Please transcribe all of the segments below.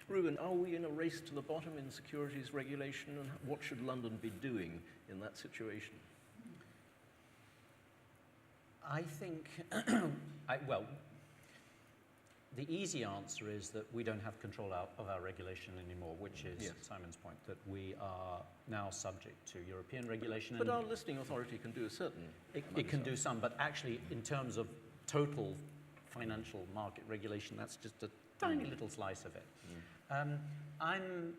through, and are we in a race to the bottom in securities regulation, and what should London be doing in that situation? I think, well, the easy answer is that we don't have control of our regulation anymore, which is yes. Simon's point, that we are now subject to European regulation. But our listing authority can do a certain It can do some, but actually in terms of total financial market regulation, that's just a tiny little slice of it. I'm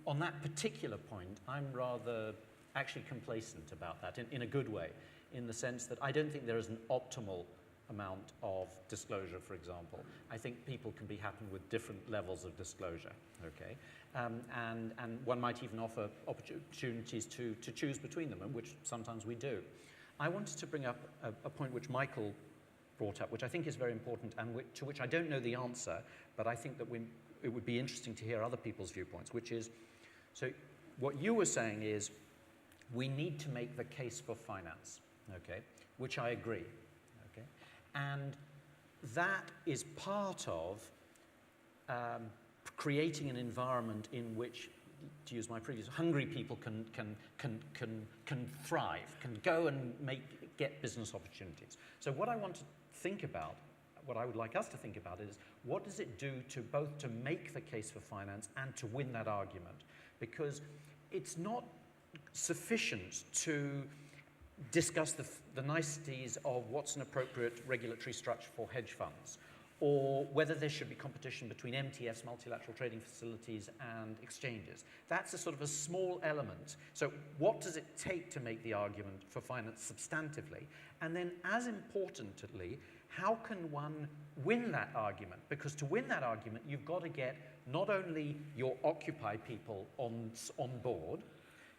on that particular point, I'm rather actually complacent about that in a good way, in the sense that I don't think there is an optimal amount of disclosure, for example. I think people can be happy with different levels of disclosure, okay? And one might even offer opportunities to choose between them, and which sometimes we do. I wanted to bring up a point which Michael brought up, which I think is very important, and to which I don't know the answer, but I think that it would be interesting to hear other people's viewpoints, which is, so what you were saying is, we need to make the case for finance, okay? Which I agree. And that is part of creating an environment in which, to use my previous, hungry people can thrive, can go and get business opportunities. So what I want to think about, what I would like us to think about is, what does it do to both to make the case for finance and to win that argument? Because it's not sufficient to discuss the niceties of what's an appropriate regulatory structure for hedge funds, or whether there should be competition between MTFs, multilateral trading facilities, and exchanges. That's a sort of a small element. So what does it take to make the argument for finance substantively? And then, as importantly, how can one win that argument? Because to win that argument, you've got to get not only your Occupy people on board,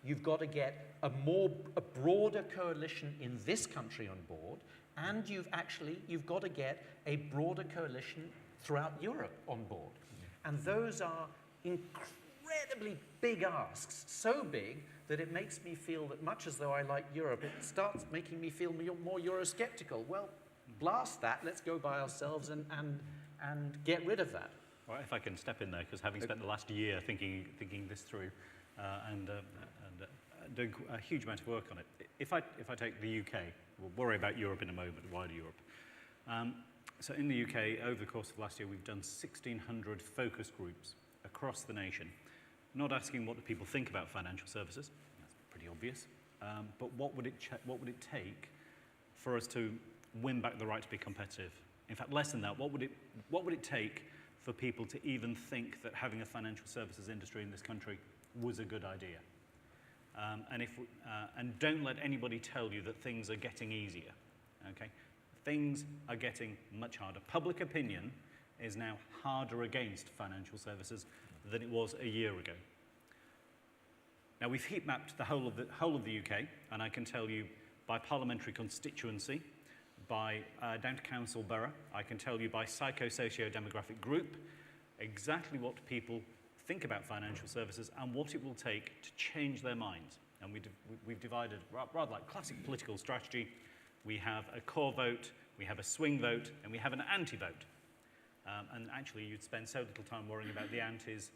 you've got to get a broader coalition in this country on board, and you've got to get a broader coalition throughout Europe on board. And those are incredibly big asks, so big that it makes me feel that much as though I like Europe, it starts making me feel more Eurosceptical. Well, blast that, let's go by ourselves and get rid of that. Well, if I can step in there, because having spent the last year thinking this through, and doing a huge amount of work on it. If I take the UK, we'll worry about Europe in a moment, wider Europe. So in the UK, over the course of last year, we've done 1,600 focus groups across the nation, not asking what do people think about financial services, that's pretty obvious, but what would it take for us to win back the right to be competitive? In fact, less than that, what would it take for people to even think that having a financial services industry in this country was a good idea? And don't let anybody tell you that things are getting easier, okay? Things are getting much harder. Public opinion is now harder against financial services than it was a year ago. Now, we've heat mapped the whole of the UK, and I can tell you by parliamentary constituency, by down to council borough, I can tell you by psycho-socio-demographic group, exactly what people think about financial services and what it will take to change their minds. And we've divided, rather like classic political strategy, we have a core vote, we have a swing vote, and we have an anti-vote. And actually, you'd spend so little time worrying about the antis,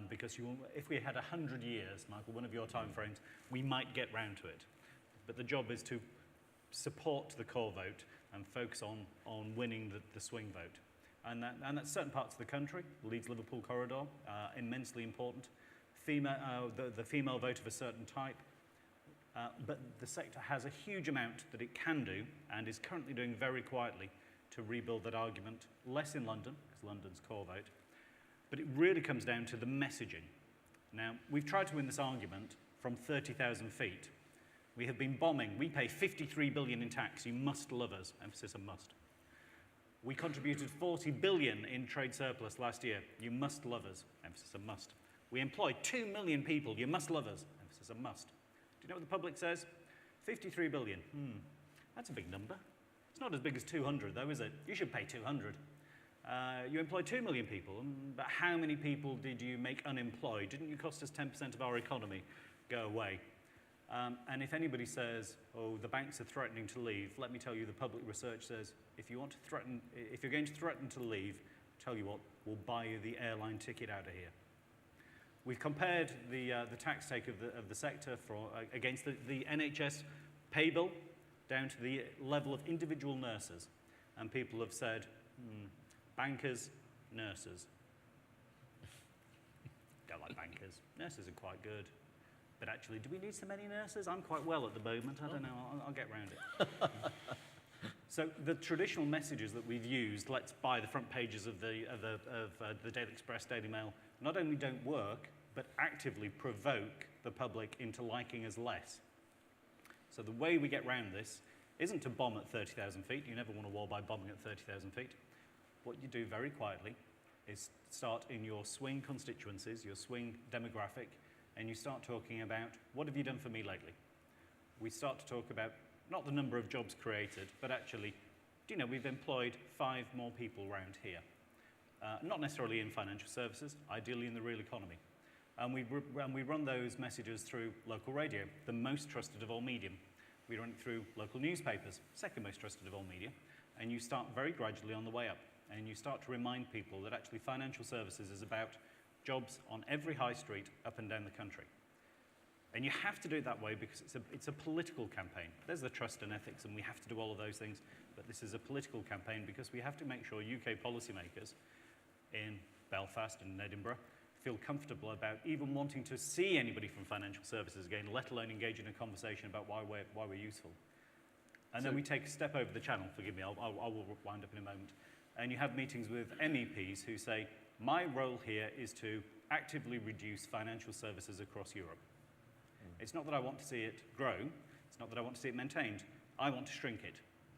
because if we had 100 years, Michael, one of your time frames, we might get round to it. But the job is to support the core vote and focus on winning the swing vote. And that's certain parts of the country, Leeds-Liverpool corridor, immensely important. The female vote of a certain type. But the sector has a huge amount that it can do, and is currently doing very quietly, to rebuild that argument. Less in London, because London's core vote. But it really comes down to the messaging. Now, we've tried to win this argument from 30,000 feet. We have been bombing. We pay 53 billion in tax. You must love us. Emphasis on must. We contributed 40 billion in trade surplus last year. You must love us. Emphasis on must. We employed 2 million people. You must love us. Emphasis on must. Do you know what the public says? 53 billion. That's a big number. It's not as big as 200, though, is it? You should pay 200. You employed 2 million people, but how many people did you make unemployed? Didn't you cost us 10% of our economy? Go away. And if anybody says, oh, the banks are threatening to leave, let me tell you, the public research says, if you're going to threaten to leave, tell you what, we'll buy you the airline ticket out of here. We've compared the tax take of the sector against the NHS pay bill down to the level of individual nurses. And people have said, bankers, nurses. Don't like bankers. Nurses are quite good. But actually, do we need so many nurses? I'm quite well at the moment. I don't know. I'll get round it. So the traditional messages that we've used, let's buy the front pages of the Daily Express, Daily Mail, not only don't work, but actively provoke the public into liking us less. So the way we get round this isn't to bomb at 30,000 feet. You never want a war by bombing at 30,000 feet. What you do very quietly is start in your swing constituencies, your swing demographic, and you start talking about, what have you done for me lately? We start to talk about not the number of jobs created, but actually, do you know, we've employed 5 more people around here. Not necessarily in financial services, ideally in the real economy. And we run those messages through local radio, the most trusted of all medium. We run it through local newspapers, second most trusted of all media. And you start very gradually on the way up. And you start to remind people that actually financial services is about jobs on every high street up and down the country. And you have to do it that way because it's a political campaign. There's the trust and ethics, and we have to do all of those things. But this is a political campaign because we have to make sure UK policymakers in Belfast and in Edinburgh feel comfortable about even wanting to see anybody from financial services again, let alone engage in a conversation about why we're useful. And then we take a step over the channel, forgive me, I will wind up in a moment. And you have meetings with MEPs who say, my role here is to actively reduce financial services across Europe. It's not that I want to see it grow, it's not that I want to see it maintained, I want to shrink it.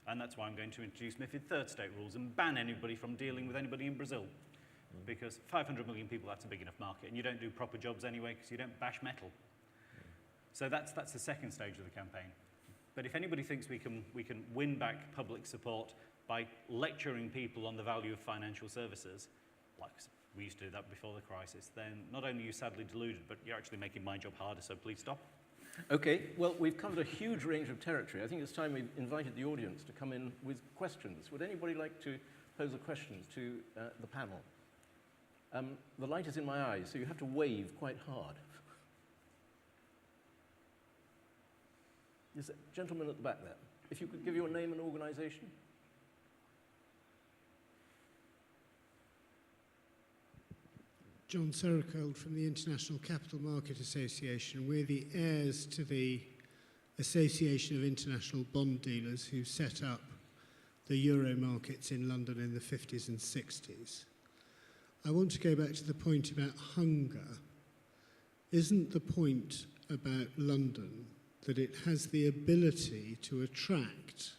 And that's why I'm going to introduce MiFID third state rules and ban anybody from dealing with anybody in Brazil. Because 500 million people, that's a big enough market, and you don't do proper jobs anyway because you don't bash metal. So that's the second stage of the campaign. But if anybody thinks we can win back public support by lecturing people on the value of financial services, like we used to do that before the crisis, then not only are you sadly deluded, but you're actually making my job harder, so please stop. Okay, well, we've covered a huge range of territory. I think it's time we've invited the audience to come in with questions. Would anybody like to pose a question to the panel? The light is in my eyes, so you have to wave quite hard. Yes, gentleman at the back there. If you could give your name and organisation. John Sercold from the International Capital Market Association. We're the heirs to the Association of International Bond Dealers who set up the Euro markets in London in the 50s and 60s. I want to go back to the point about hunger. Isn't the point about London that it has the ability to attract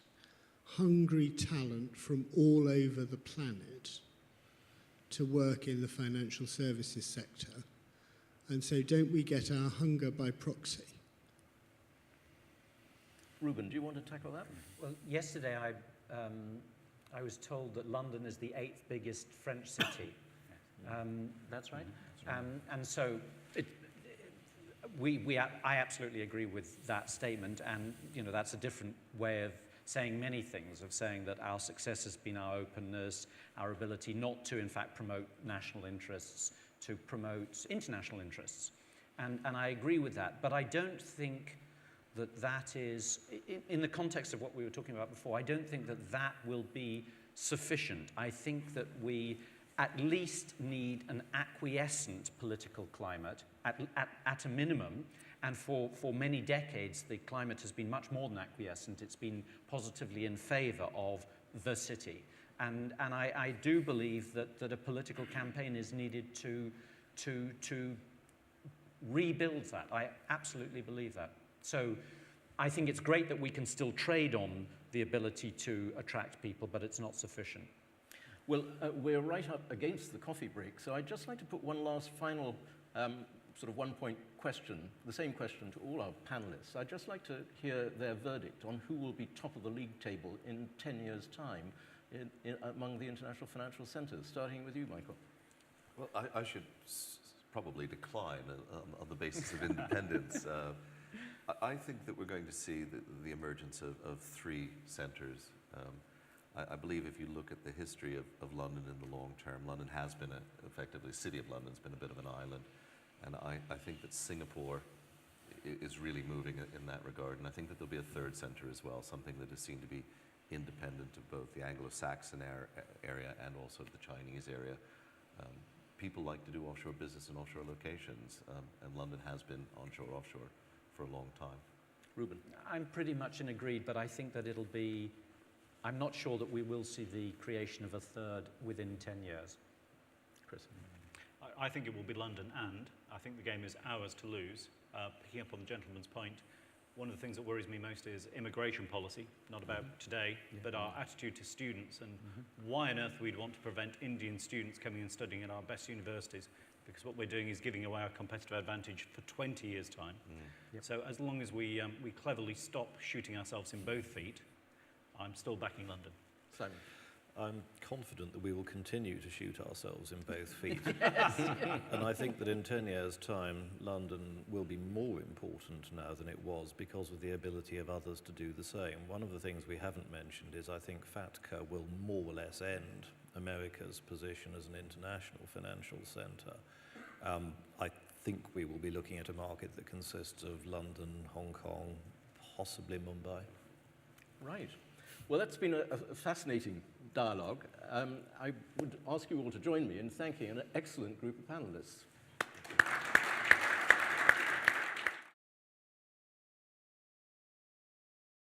hungry talent from all over the planet to work in the financial services sector? And so don't we get our hunger by proxy? Ruben, do you want to tackle that? Well, yesterday I was told that London is the 8th biggest French city. That's right. And so I absolutely agree with that statement, and that's a different way of saying many things, of saying that our success has been our openness, our ability not to, in fact, promote national interests, to promote international interests. And I agree with that, but I don't think that is, in the context of what we were talking about before, I don't think that will be sufficient. I think that we at least need an acquiescent political climate at a minimum, and for many decades the climate has been much more than acquiescent. It's been positively in favour of the city, and I do believe that a political campaign is needed to rebuild that. I absolutely believe that. So I think it's great that we can still trade on the ability to attract people, but it's not sufficient. Well, we're right up against the coffee break, so I'd just like to put one last final sort of one-point question, the same question to all our panelists. I'd just like to hear their verdict on who will be top of the league table in 10 years' time among the international financial centres, starting with you, Michael. Well, I should probably decline on the basis of independence. I think that we're going to see the emergence of 3 centres. I believe if you look at the history of London in the long term, London has been effectively, the city of London's been a bit of an island. And I think that Singapore is really moving in that regard. And I think that there'll be a third centre as well, something that is seen to be independent of both the Anglo-Saxon area and also the Chinese area. People like to do offshore business in offshore locations, and London has been onshore, offshore for a long time. Ruben? I'm pretty much in agreed, but I think that it'll be, I'm not sure that we will see the creation of a third within 10 years. Chris? I think it will be London, and I think the game is ours to lose. Picking up on the gentleman's point, one of the things that worries me most is immigration policy, not about today, but our attitude to students and why on earth we'd want to prevent Indian students coming and studying at our best universities, because what we're doing is giving away our competitive advantage for 20 years' time. Yep. So as long as we cleverly stop shooting ourselves in both feet, I'm still backing London. Simon? I'm confident that we will continue to shoot ourselves in both feet. And I think that in 10 years' time, London will be more important now than it was because of the ability of others to do the same. One of the things we haven't mentioned is I think FATCA will more or less end America's position as an international financial centre. I think we will be looking at a market that consists of London, Hong Kong, possibly Mumbai. Right. Well, that's been a fascinating dialogue. I would ask you all to join me in thanking an excellent group of panelists.